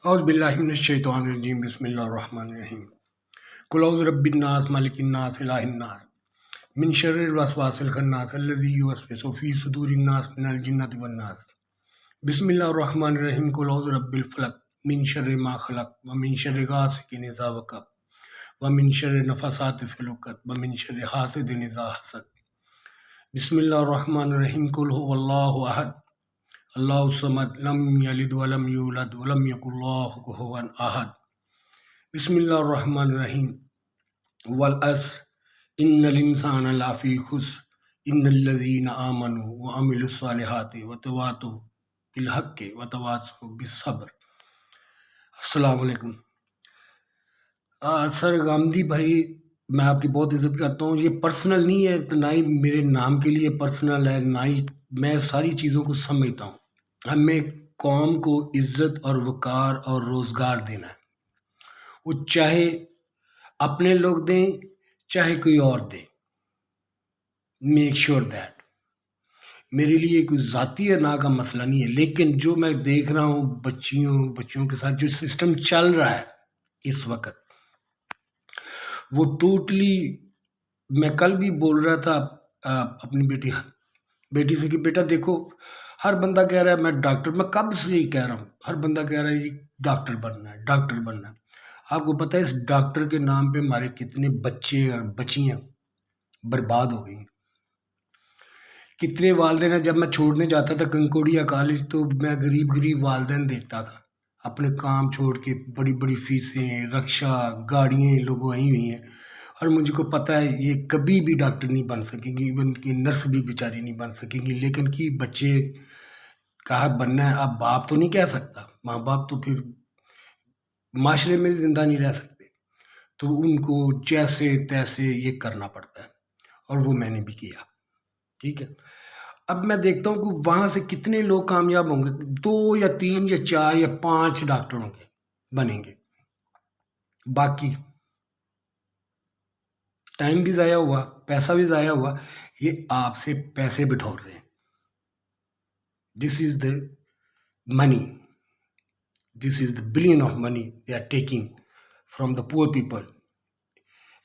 اعوذ باللہ من الشیطان الرجیم بسم اللہ الرحمن الرحیم قل اعوذ برب الناس ملک الناس الہ الناس من شر الوسواس الخناس الذی یوسوس فی صدور الناس من الجنۃ والناس بسم اللہ الرحمن الرحیم قل اعوذ برب الفلق من شر ما خلق ومن شر غاسق اذا وقب ومن شر النفاثات فی العقد ومن شر حاسد اذا حسد بسم اللہ الرحمن الرحیم قل هو اللہ احد اللہ الصمد لم یلد ولم یولد ولم یکن له کفوا احد بسم اللہ الرحمن الرحیم والعصر ان الانسان لفی خسر ان الذین آمنوا وعملوا الصالحات وتواصوا بالحق وتواصوا بالصبر۔ السلام علیکم۔ سر گامدی بھائی، میں آپ کی بہت عزت کرتا ہوں۔ یہ پرسنل نہیں ہے، تو نہ ہی میرے نام کے لیے پرسنل ہے، نہ ہی میں ساری چیزوں کو سمجھتا ہوں۔ ہمیں قوم کو عزت اور وقار اور روزگار دینا ہے، وہ چاہے اپنے لوگ دیں چاہے کوئی اور دے۔ میک شیور دیٹ میرے لیے کوئی ذاتی انا کا مسئلہ نہیں ہے، لیکن جو میں دیکھ رہا ہوں بچیوں کے ساتھ جو سسٹم چل رہا ہے اس وقت، وہ ٹوٹلی، میں کل بھی بول رہا تھا اپنی بیٹی سے کہ بیٹا دیکھو، ہر بندہ کہہ رہا ہے میں ڈاکٹر، میں کب سے یہ کہہ رہا ہوں، ہر بندہ کہہ رہا ہے جی ڈاکٹر بننا ہے، ڈاکٹر بننا ہے۔ آپ کو پتہ ہے اس ڈاکٹر کے نام پہ ہمارے کتنے بچے اور بچیاں برباد ہو گئی ہیں؟ کتنے والدین ہیں، جب میں چھوڑنے جاتا تھا کنکوڑیا کالج تو میں غریب والدین دیکھتا تھا اپنے کام چھوڑ کے، بڑی بڑی فیسیں، رکشہ، گاڑیاں لگوائی ہوئی ہیں، اور مجھے کو پتہ ہے یہ کبھی بھی ڈاکٹر نہیں بن سکیں گی، ایون کی نرس بھی بیچاری نہیں بن سکیں گی، لیکن کی بچے کہا بننا ہے۔ اب باپ تو نہیں کہہ سکتا، ماں باپ تو پھر معاشرے میں زندہ نہیں رہ سکتے، تو ان کو جیسے تیسے یہ کرنا پڑتا ہے، اور وہ میں نے بھی کیا، ٹھیک ہے۔ اب میں دیکھتا ہوں کہ وہاں سے کتنے لوگ کامیاب ہوں گے، 2 یا 3 یا 4 یا 5 ڈاکٹر ہوں گے، بنیں گے، باقی ٹائم بھی ضائع ہوا، پیسہ بھی ضائع ہوا، یہ آپ سے پیسے بٹور رہے ہیں۔ دس از دا money, this is the billion of money they are taking from the poor people.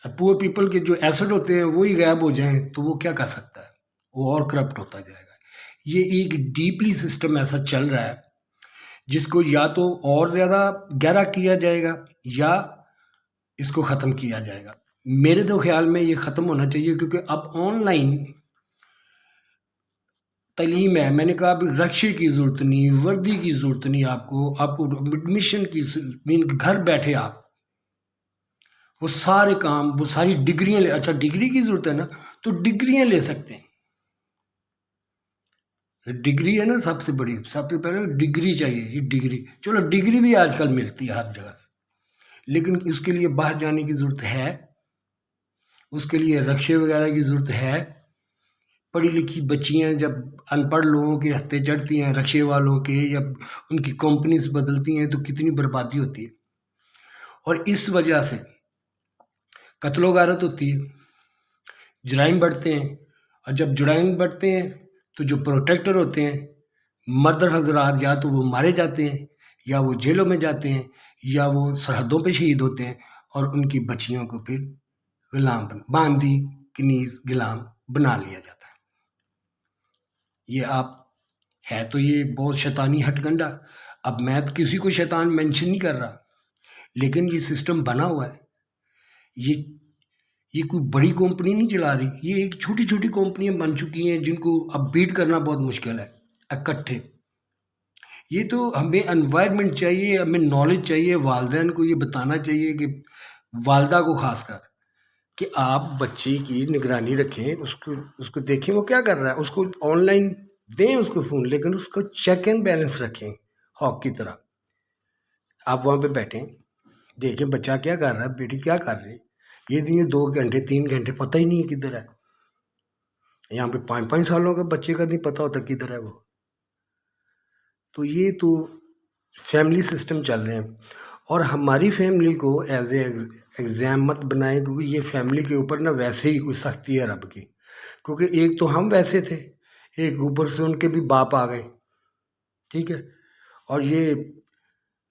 Poor people کے جو ایسڈ ہوتے ہیں وہی غائب ہو جائیں تو وہ کیا کر سکتا ہے، وہ اور کرپٹ ہوتا جائے گا۔ یہ ایک ڈیپلی سسٹم ایسا چل رہا ہے جس کو یا تو اور زیادہ گہرا کیا جائے گا یا اس کو ختم کیا جائے گا۔ میرے تو خیال میں یہ ختم ہونا چاہیے، کیونکہ اب آن لائن تعلیم ہے۔ میں نے کہا ابھی رکشے کی ضرورت نہیں، وردی کی ضرورت نہیں، آپ کو ایڈمیشن کی، گھر بیٹھے آپ وہ سارے کام، وہ ساری ڈگریاں اچھا ڈگری کی ضرورت ہے نا، تو ڈگریاں لے سکتے ہیں۔ ڈگری ہے نا سب سے بڑی، سب سے پہلے ڈگری چاہیے، یہ ڈگری، چلو ڈگری بھی آج کل ملتی ہے ہر جگہ سے، لیکن اس کے لیے باہر جانے کی ضرورت ہے، اس کے لیے رکشے وغیرہ کی ضرورت ہے۔ پڑھی لکھی بچیاں جب ان پڑھ لوگوں کے ہتھے چڑھتی ہیں، رکشے والوں کے، یا ان کی کمپنیز بدلتی ہیں، تو کتنی بربادی ہوتی ہے، اور اس وجہ سے قتل و غارت ہوتی ہے، جرائم بڑھتے ہیں، اور جب جرائم بڑھتے ہیں تو جو پروٹیکٹر ہوتے ہیں مردر حضرات، یا تو وہ مارے جاتے ہیں، یا وہ جیلوں میں جاتے ہیں، یا وہ سرحدوں پہ شہید ہوتے ہیں، اور ان کی بچیوں کو پھر غلام باندی کنیز غلام بنا لیا جاتا ہے۔ یہ آپ ہے تو یہ بہت شیطانی ہٹ گنڈا۔ اب میں تو کسی کو شیطان مینشن نہیں کر رہا، لیکن یہ سسٹم بنا ہوا ہے۔ یہ کوئی بڑی کمپنی نہیں چلا رہی، یہ ایک چھوٹی چھوٹی کمپنیاں بن چکی ہیں جن کو اب بیٹ کرنا بہت مشکل ہے اکٹھے۔ یہ تو ہمیں انوائرمنٹ چاہیے، ہمیں نالج چاہیے، والدین کو یہ بتانا چاہیے، کہ والدہ کو خاص کر، کہ آپ بچے کی نگرانی رکھیں، اس کو دیکھیں وہ کیا کر رہا ہے، اس کو آن لائن دیں اس کو فون، لیکن اس کو چیک اینڈ بیلنس رکھیں ہاک کی طرح۔ آپ وہاں پہ بیٹھیں، دیکھیں بچہ کیا کر رہا ہے، بیٹی کیا کر رہی ہے، یہ نہیں 2 گھنٹے 3 گھنٹے پتہ ہی نہیں ہے کدھر ہے۔ یہاں پہ 5 سالوں کا بچے کا نہیں پتہ ہوتا کدھر ہے وہ۔ تو یہ تو فیملی سسٹم چل رہے ہیں، اور ہماری فیملی کو ایز اے ایگزام مت بنائیں، کیونکہ یہ فیملی کے اوپر نا ویسے ہی کوئی سختی ہے رب کی، کیونکہ ایک تو ہم ویسے تھے، ایک اوپر سے ان کے بھی باپ آ گئے، ٹھیک ہے، اور یہ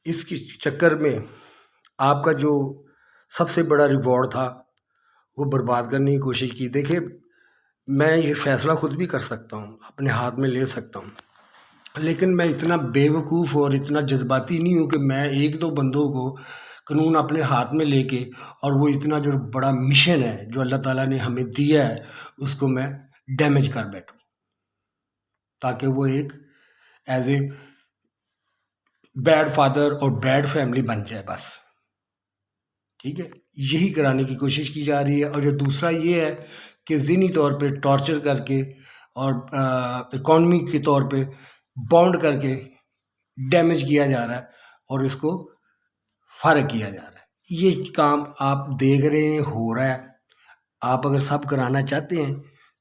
اس کے چکر میں آپ کا جو سب سے بڑا ریوارڈ تھا وہ برباد کرنے کی کوشش کی۔ دیکھیں، میں یہ فیصلہ خود بھی کر سکتا ہوں، اپنے ہاتھ میں لے سکتا ہوں، لیکن میں اتنا بیوقوف اور اتنا جذباتی نہیں ہوں کہ میں ایک دو بندوں کو قانون اپنے ہاتھ میں لے کے، اور وہ اتنا جو بڑا مشن ہے جو اللہ تعالیٰ نے ہمیں دیا ہے اس کو میں ڈیمیج کر بیٹھوں، تاکہ وہ ایک ایز اے بیڈ فادر اور بیڈ فیملی بن جائے بس۔ ٹھیک ہے، یہی کرانے کی کوشش کی جا رہی ہے۔ اور جو دوسرا یہ ہے کہ ذہنی طور پہ ٹارچر کر کے اور اکانومی کے طور پہ باؤنڈ کر کے ڈیمیج کیا جا رہا ہے اور اس کو فارغ کیا جا رہا ہے۔ یہ کام آپ دیکھ رہے ہیں ہو رہا ہے۔ آپ اگر سب کرانا چاہتے ہیں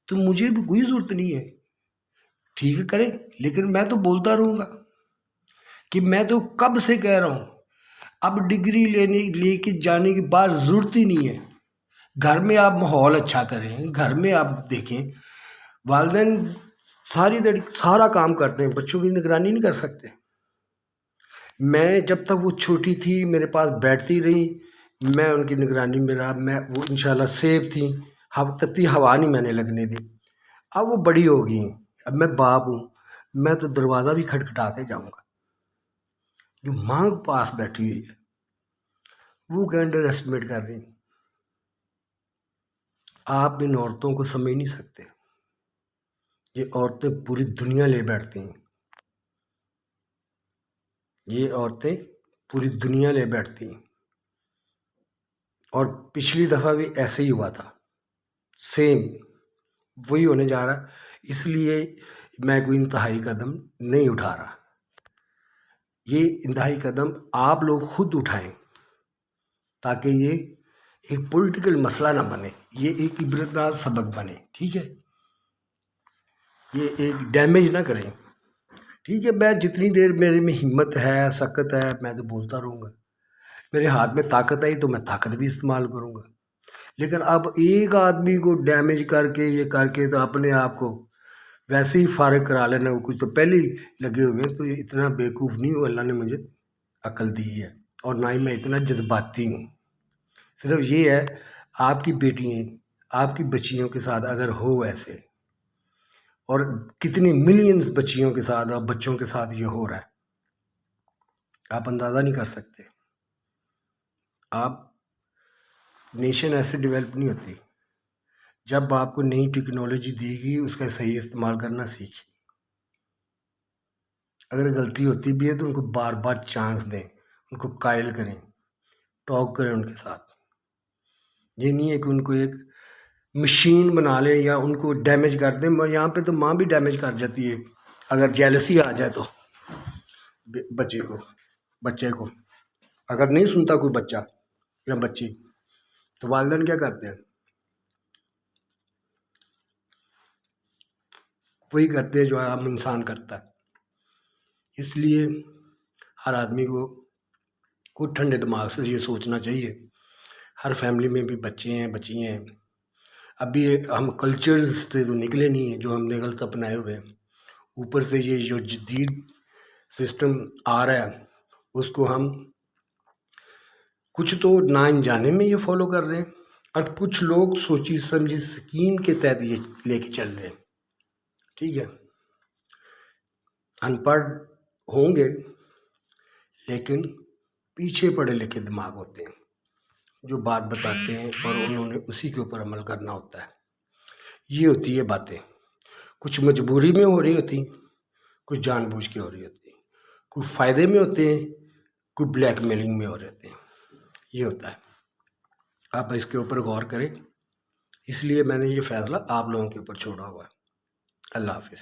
تو مجھے بھی کوئی ضرورت نہیں ہے، ٹھیک ہے کریں، لیکن میں تو بولتا رہوں گا کہ میں تو کب سے کہہ رہا ہوں اب ڈگری لے کے جانے کی بات ضرورت ہی نہیں ہے۔ گھر میں آپ ماحول اچھا کریں، گھر میں آپ دیکھیں، والدین سارا کام کرتے ہیں، بچوں کی نگرانی نہیں کر سکتے۔ میں جب تک وہ چھوٹی تھی میرے پاس بیٹھتی رہی، میں ان کی نگرانی میں رہا، وہ انشاءاللہ سیف تھی، تتی ہوا نہیں میں نے لگنے دی۔ اب وہ بڑی ہو گئی ہیں، اب میں باپ ہوں، میں تو دروازہ بھی کھٹکھٹا کے جاؤں گا۔ جو ماں پاس بیٹھی ہوئی ہے وہ کہ انڈر ایسٹیمیٹ کر رہی ہیں۔ آپ ان عورتوں کو سمجھ نہیں سکتے، یہ عورتیں پوری دنیا لے بیٹھتی ہیں، یہ عورتیں پوری دنیا لے بیٹھتی ہیں، اور پچھلی دفعہ بھی ایسے ہی ہوا تھا، سیم وہی ہونے جا رہا ہے۔ اس لیے میں کوئی انتہائی قدم نہیں اٹھا رہا۔ یہ انتہائی قدم آپ لوگ خود اٹھائیں تاکہ یہ ایک پولیٹیکل مسئلہ نہ بنے، یہ ایک عبرتناک سبق بنے۔ ٹھیک ہے، یہ ایک ڈیمیج نہ کریں۔ ٹھیک ہے، میں جتنی دیر میرے میں ہمت ہے، سکت ہے، میں تو بولتا رہوں گا۔ میرے ہاتھ میں طاقت آئی تو میں طاقت بھی استعمال کروں گا، لیکن اب ایک آدمی کو ڈیمیج کر کے یہ کر کے تو اپنے آپ کو ویسے ہی فارغ کرا لینا، وہ کچھ تو پہلے ہی لگے ہوئے ہیں۔ تو یہ اتنا بیوقوف نہیں ہوں، اللہ نے مجھے عقل دی ہے، اور نہ ہی میں اتنا جذباتی ہوں۔ صرف یہ ہے آپ کی بیٹیاں، آپ کی بچیوں کے ساتھ اگر ہو ایسے، اور کتنی ملینز بچیوں کے ساتھ اور بچوں کے ساتھ یہ ہو رہا ہے، آپ اندازہ نہیں کر سکتے۔ آپ نیشن ایسے ڈیولپ نہیں ہوتی، جب آپ کو نئی ٹیکنالوجی دی گئی اس کا صحیح استعمال کرنا سیکھیں۔ اگر غلطی ہوتی بھی ہے تو ان کو بار بار چانس دیں، ان کو قائل کریں، ٹاک کریں ان کے ساتھ۔ یہ نہیں ہے کہ ان کو ایک مشین بنا لیں یا ان کو ڈیمیج کر دیں۔ یہاں پہ تو ماں بھی ڈیمیج کر جاتی ہے اگر جیلسی آ جائے تو بچے کو اگر نہیں سنتا کوئی بچہ یا بچی تو والدین کیا کرتے ہیں؟ وہی کرتے ہیں جو عام انسان کرتا ہے۔ اس لیے ہر آدمی کو ٹھنڈے دماغ سے یہ سوچنا چاہیے، ہر فیملی میں بھی بچے ہیں، بچیاں ہیں۔ ابھی ہم کلچرز سے تو نکلے نہیں ہیں جو ہم نے غلط اپنائے ہوئے ہیں، اوپر سے یہ جو جدید سسٹم آ رہا ہے اس کو ہم کچھ تو نا انجانے میں یہ فالو کر رہے ہیں، اور کچھ لوگ سوچی سمجھی سکیم کے تحت یہ لے کے چل رہے ہیں۔ ٹھیک ہے، ان پڑھ ہوں گے لیکن پیچھے پڑھے لکھے دماغ ہوتے ہیں جو بات بتاتے ہیں اور انہوں نے اسی کے اوپر عمل کرنا ہوتا ہے۔ یہ ہوتی ہے باتیں، کچھ مجبوری میں ہو رہی ہوتی ہیں، کچھ جان بوجھ کے ہو رہی ہوتی ہیں، کچھ فائدے میں ہوتے ہیں، کچھ بلیک میلنگ میں ہو رہے ہوتے ہیں۔ یہ ہوتا ہے، آپ اس کے اوپر غور کریں۔ اس لیے میں نے یہ فیصلہ آپ لوگوں کے اوپر چھوڑا ہوا ہے۔ اللہ حافظ۔